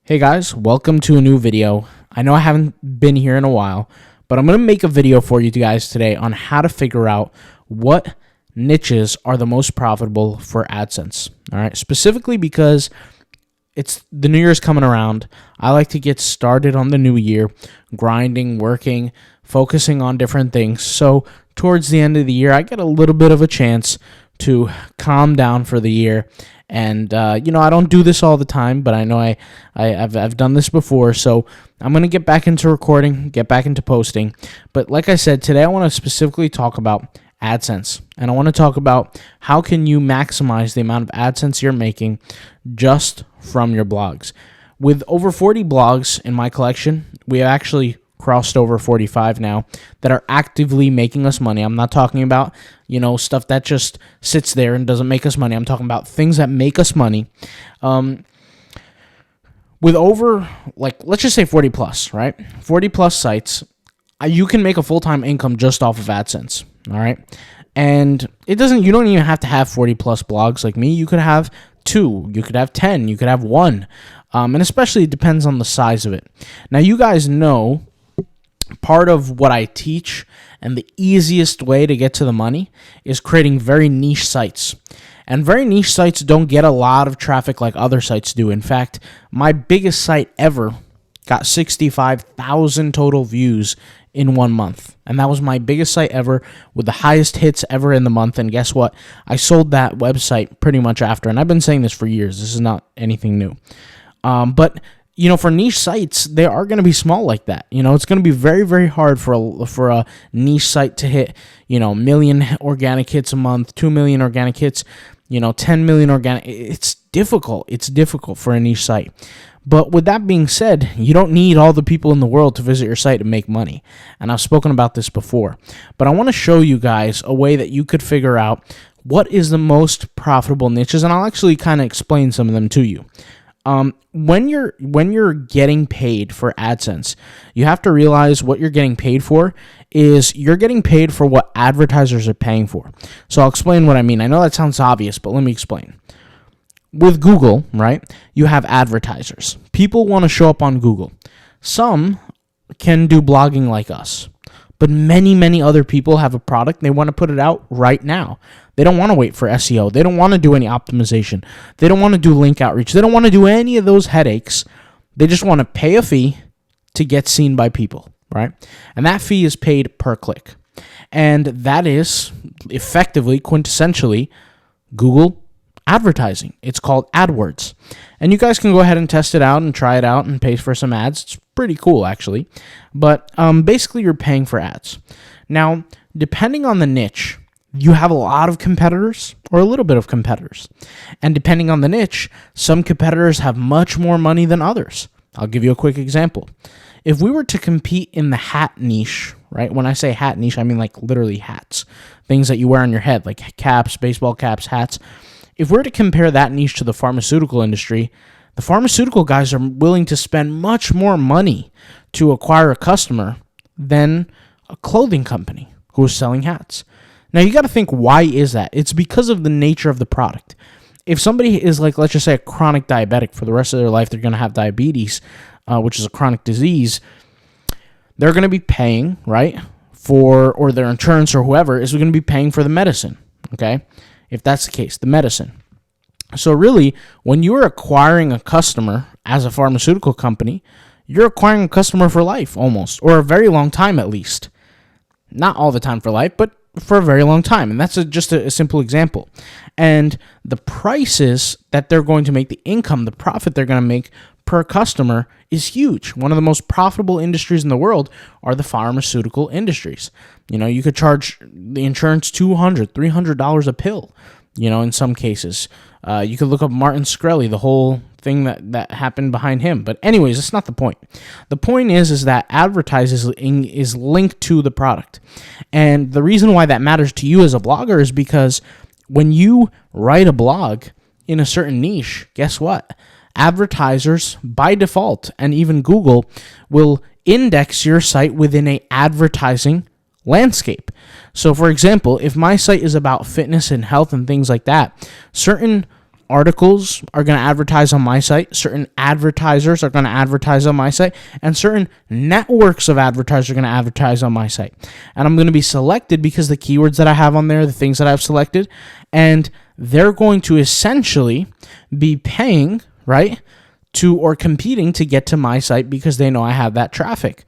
Hey guys, welcome to a new video. I know I haven't been here in a while, but I'm going to make a video for you guys today on how to figure out what niches are the most profitable for AdSense. All right, specifically because it's the new year's coming around. I like to get started on the new year, grinding, working, focusing on different things. So towards the end of the year, I get a little bit of a chance to calm down for the year. And, I don't do this all the time, but I know I've done this before. So I'm going to get back into recording, get back into posting. But like I said, today I want to specifically talk about AdSense. And I want to talk about how can you maximize the amount of AdSense you're making just from your blogs. With over 40 blogs in my collection, we actually crossed over 45 now that are actively making us money. I'm not talking about, stuff that just sits there and doesn't make us money. I'm talking about things that make us money. With over, let's just say 40 plus, right? 40 plus sites, you can make a full-time income just off of AdSense, all right? And you don't even have to have 40 plus blogs like me. You could have 2, you could have 10, you could have 1. And especially it depends on the size of it. Now, you guys know part of what I teach and the easiest way to get to the money is creating very niche sites. And very niche sites don't get a lot of traffic like other sites do. In fact, my biggest site ever got 65,000 total views in 1 month. And that was my biggest site ever with the highest hits ever in the month. And guess what? I sold that website pretty much after. And I've been saying this for years. This is not anything new. But for niche sites, they are going to be small like that. It's going to be very, very hard for a niche site to hit, million organic hits a month, 2 million organic hits, 10 million organic. It's difficult. It's difficult for a niche site. But with that being said, you don't need all the people in the world to visit your site to make money. And I've spoken about this before. But I want to show you guys a way that you could figure out what is the most profitable niches. And I'll actually kind of explain some of them to you. When you're getting paid for AdSense, you have to realize what you're getting paid for is you're getting paid for what advertisers are paying for. So I'll explain what I mean. I know that sounds obvious, but let me explain. With Google, right, you have advertisers. People want to show up on Google. Some can do blogging like us, but many, many other people have a product. They want to put it out right now. They don't want to wait for SEO. They don't want to do any optimization. They don't want to do link outreach. They don't want to do any of those headaches. They just want to pay a fee to get seen by people, right? And that fee is paid per click. And that is effectively, quintessentially, Google advertising. It's called AdWords. And you guys can go ahead and test it out and try it out and pay for some ads. It's pretty cool, actually. But basically, you're paying for ads. Now, depending on the niche, you have a lot of competitors or a little bit of competitors. And depending on the niche, some competitors have much more money than others. I'll give you a quick example. If we were to compete in the hat niche, right? When I say hat niche, I mean like literally hats. Things that you wear on your head, like caps, baseball caps, hats. If we're to compare that niche to the pharmaceutical industry, the pharmaceutical guys are willing to spend much more money to acquire a customer than a clothing company who is selling hats. Now, you got to think, why is that? It's because of the nature of the product. If somebody is let's just say a chronic diabetic for the rest of their life, they're going to have diabetes, which is a chronic disease. They're going to be paying, right, or their insurance or whoever is going to be paying for the medicine, okay? If that's the case, the medicine. So really, when you're acquiring a customer as a pharmaceutical company, you're acquiring a customer for life almost, or a very long time at least. Not all the time for life, but for a very long time. And that's just a simple example. And the prices that they're going to make, the income, the profit they're going to make per customer is huge. One of the most profitable industries in the world are the pharmaceutical industries. You could charge the insurance $200, $300 a pill, in some cases. You could look up Martin Shkreli, the whole thing that happened behind him. But anyways, that's not the point. The point is that advertising is linked to the product. And the reason why that matters to you as a blogger is because when you write a blog in a certain niche, guess what? Advertisers, by default, and even Google, will index your site within an advertising landscape. So, for example, if my site is about fitness and health and things like that, certain articles are going to advertise on my site, certain advertisers are going to advertise on my site, and certain networks of advertisers are going to advertise on my site. And I'm going to be selected because the keywords that I have on there, the things that I've selected, and they're going to essentially be paying, right, to or competing to get to my site because they know I have that traffic.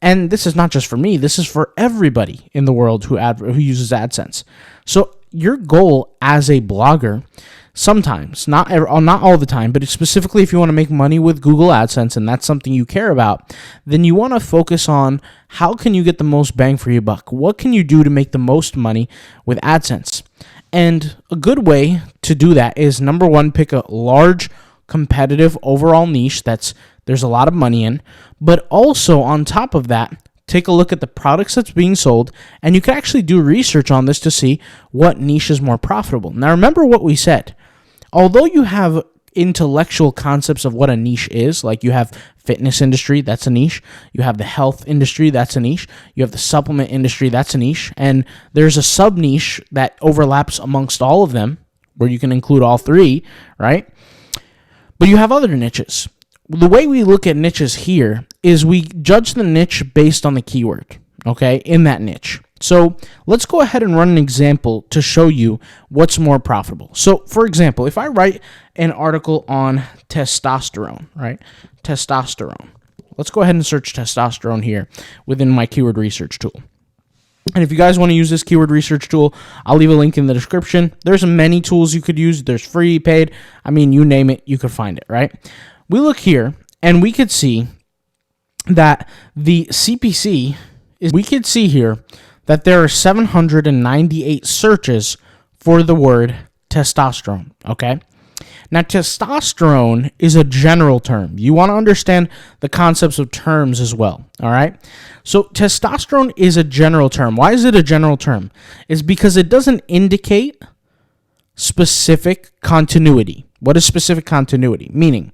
And this is not just for me, this is for everybody in the world who uses AdSense. So your goal as a blogger, sometimes, not all the time, but specifically if you want to make money with Google AdSense and that's something you care about, then you want to focus on how can you get the most bang for your buck? What can you do to make the most money with AdSense? And a good way to do that is, number one, pick a large competitive overall niche there's a lot of money in, but also on top of that, take a look at the products that's being sold, and you can actually do research on this to see what niche is more profitable. Now, remember what we said. Although you have intellectual concepts of what a niche is, like you have fitness industry, that's a niche. You have the health industry, that's a niche. You have the supplement industry, that's a niche. And there's a sub niche that overlaps amongst all of them, where you can include all three, right? But you have other niches. The way we look at niches here is we judge the niche based on the keyword, okay, in that niche. So let's go ahead and run an example to show you what's more profitable. So for example, if I write an article on testosterone, right, testosterone, let's go ahead and search testosterone here within my keyword research tool. And if you guys want to use this keyword research tool, I'll leave a link in the description. There's many tools you could use. There's free, paid. I mean, you name it, you could find it, right? We look here, and we could see that the CPC we could see here that there are 798 searches for the word testosterone, okay? Now, testosterone is a general term. You want to understand the concepts of terms as well, all right? So testosterone is a general term. Why is it a general term? It's because it doesn't indicate specific continuity. What is specific continuity? Meaning,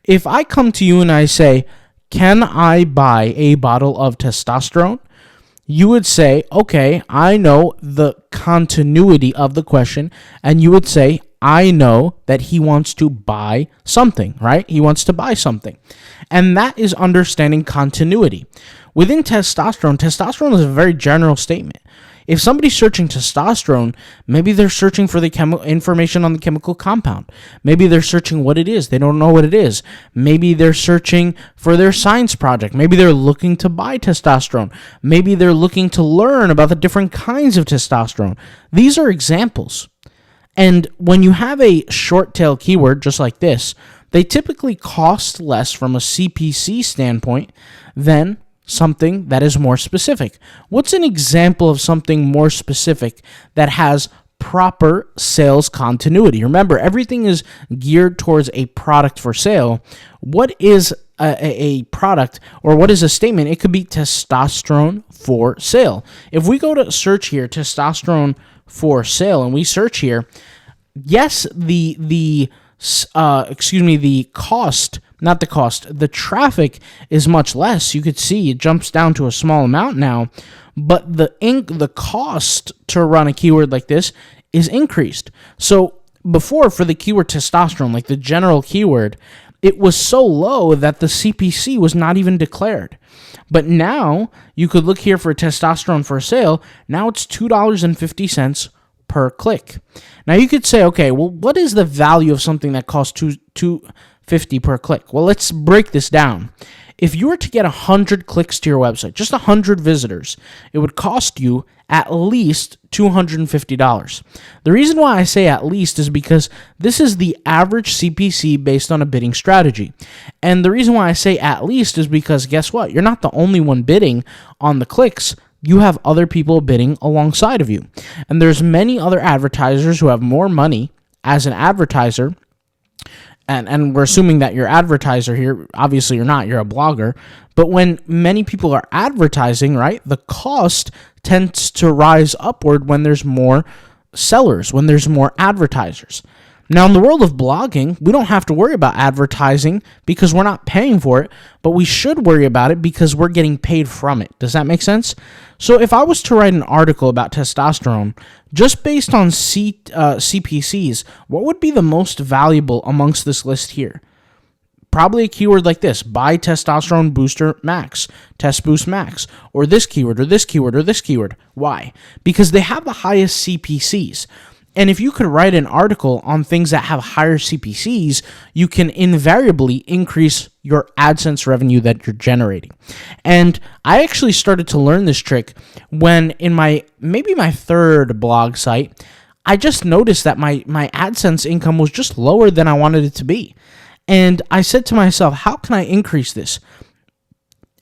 if I come to you and I say, can I buy a bottle of testosterone? You would say, okay, I know the continuity of the question, and you would say, I know that he wants to buy something, right? He wants to buy something. And that is understanding continuity. Within testosterone is a very general statement. If somebody's searching testosterone, maybe they're searching for the information on the chemical compound. Maybe they're searching what it is. They don't know what it is. Maybe they're searching for their science project. Maybe they're looking to buy testosterone. Maybe they're looking to learn about the different kinds of testosterone. These are examples. And when you have a short tail keyword just like this, they typically cost less from a CPC standpoint than something that is more specific. What's an example of something more specific that has proper sales continuity? Remember, everything is geared towards a product for sale. What is a product, or what is a statement? It could be testosterone for sale. If we go to search here, testosterone for sale, and we search here, yes, the traffic is much less. You could see it jumps down to a small amount now, but the cost to run a keyword like this is increased. So before, for the keyword testosterone, like the general keyword, it was so low that the CPC was not even declared. But now you could look here for testosterone for sale. Now it's $2.50 per click. Now you could say, okay, well, what is the value of something that costs $2.50 per click? Well, let's break this down. If you were to get 100 clicks to your website, just 100 visitors, it would cost you at least $250. The reason why I say at least is because this is the average CPC based on a bidding strategy. And the reason why I say at least is because guess what? You're not the only one bidding on the clicks. You have other people bidding alongside of you. And there's many other advertisers who have more money as an advertiser. And we're assuming that you're an advertiser here. Obviously, you're not. You're a blogger. But when many people are advertising, right, the cost tends to rise upward when there's more sellers, when there's more advertisers. Now, in the world of blogging, we don't have to worry about advertising because we're not paying for it, but we should worry about it because we're getting paid from it. Does that make sense? So if I was to write an article about testosterone, just based on CPCs, what would be the most valuable amongst this list here? Probably a keyword like this: buy testosterone booster max, test boost max, or this keyword, or this keyword, or this keyword. Why? Because they have the highest CPCs. And if you could write an article on things that have higher CPCs, you can invariably increase your AdSense revenue that you're generating. And I actually started to learn this trick when in maybe my third blog site, I just noticed that my AdSense income was just lower than I wanted it to be. And I said to myself, how can I increase this?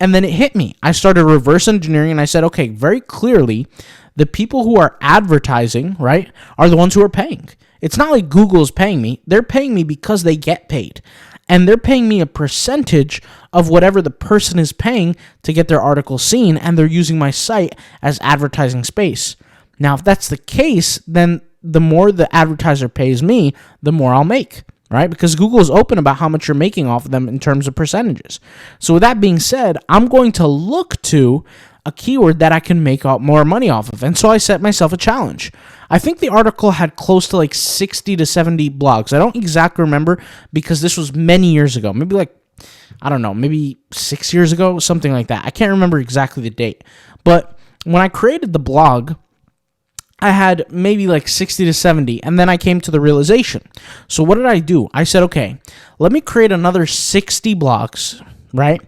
And then it hit me. I started reverse engineering and I said, okay, very clearly, the people who are advertising, right, are the ones who are paying. It's not like Google is paying me. They're paying me because they get paid. And they're paying me a percentage of whatever the person is paying to get their article seen, and they're using my site as advertising space. Now, if that's the case, then the more the advertiser pays me, the more I'll make, right? Because Google is open about how much you're making off of them in terms of percentages. So with that being said, I'm going to look to a keyword that I can make out more money off of. And so I set myself a challenge. I think the article had close to like 60 to 70 blogs. I don't exactly remember because this was many years ago. Maybe like, I don't know, maybe 6 years ago, something like that. I can't remember exactly the date. But when I created the blog, I had maybe like 60 to 70, and then I came to the realization. So what did I do? I said, okay, let me create another 60 blogs, right?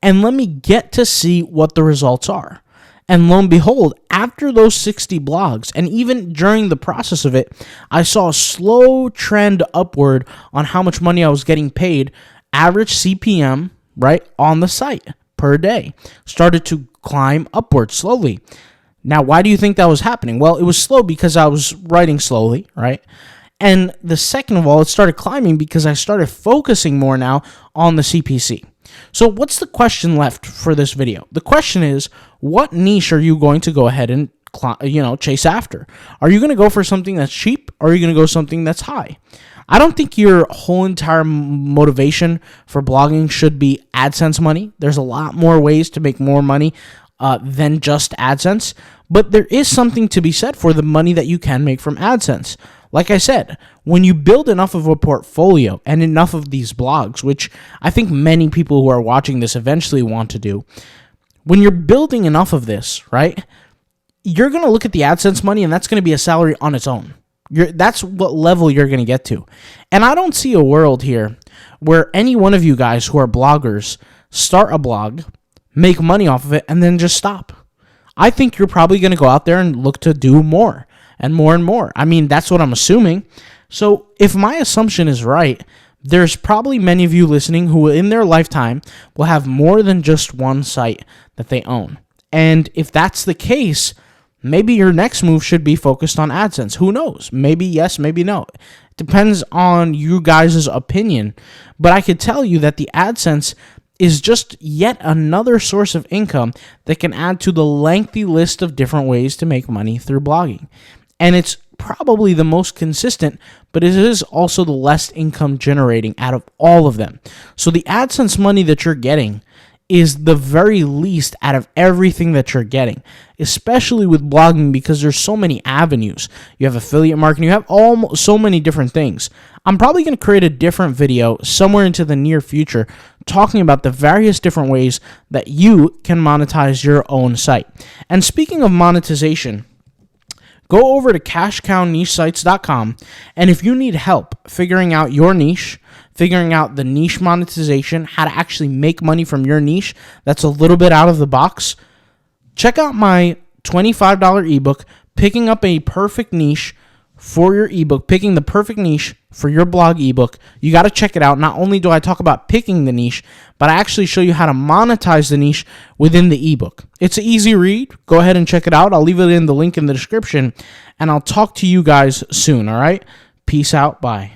And let me get to see what the results are. And lo and behold, after those 60 blogs, and even during the process of it, I saw a slow trend upward on how much money I was getting paid, average CPM, right, on the site per day. Started to climb upward slowly. Now, why do you think that was happening? Well, it was slow because I was writing slowly, right? And the second of all, it started climbing because I started focusing more now on the CPC. So what's the question left for this video? The question is, what niche are you going to go ahead and chase after? Are you going to go for something that's cheap, or are you going to go something that's high? I don't think your whole entire motivation for blogging should be AdSense money. There's a lot more ways to make more money than just AdSense, but there is something to be said for the money that you can make from AdSense. Like I said, when you build enough of a portfolio and enough of these blogs, which I think many people who are watching this eventually want to do, when you're building enough of this, right, you're going to look at the AdSense money, and that's going to be a salary on its own. That's what level you're going to get to. And I don't see a world here where any one of you guys who are bloggers start a blog, make money off of it, and then just stop. I think you're probably going to go out there and look to do more and more and more. I mean, that's what I'm assuming. So if my assumption is right, there's probably many of you listening who in their lifetime will have more than just one site that they own. And if that's the case, maybe your next move should be focused on AdSense. Who knows? Maybe yes, maybe no. It depends on you guys' opinion. But I could tell you that the AdSense is just yet another source of income that can add to the lengthy list of different ways to make money through blogging. And it's probably the most consistent, but it is also the less income generating out of all of them. So the AdSense money that you're getting is the very least out of everything that you're getting, especially with blogging, because there's so many avenues. You have affiliate marketing, you have so many different things. I'm probably going to create a different video somewhere into the near future talking about the various different ways that you can monetize your own site. And speaking of monetization, go over to cashcownichesites.com, and if you need help figuring out your niche, figuring out the niche monetization, how to actually make money from your niche that's a little bit out of the box, check out my $25 ebook, Picking Up a Perfect Niche for Your Ebook, picking the perfect niche for your blog ebook. You got to check it out. Not only do I talk about picking the niche, but I actually show you how to monetize the niche within the ebook. It's an easy read. Go ahead and check it out. I'll leave it in the link in the description, and I'll talk to you guys soon, all right? Peace out. Bye.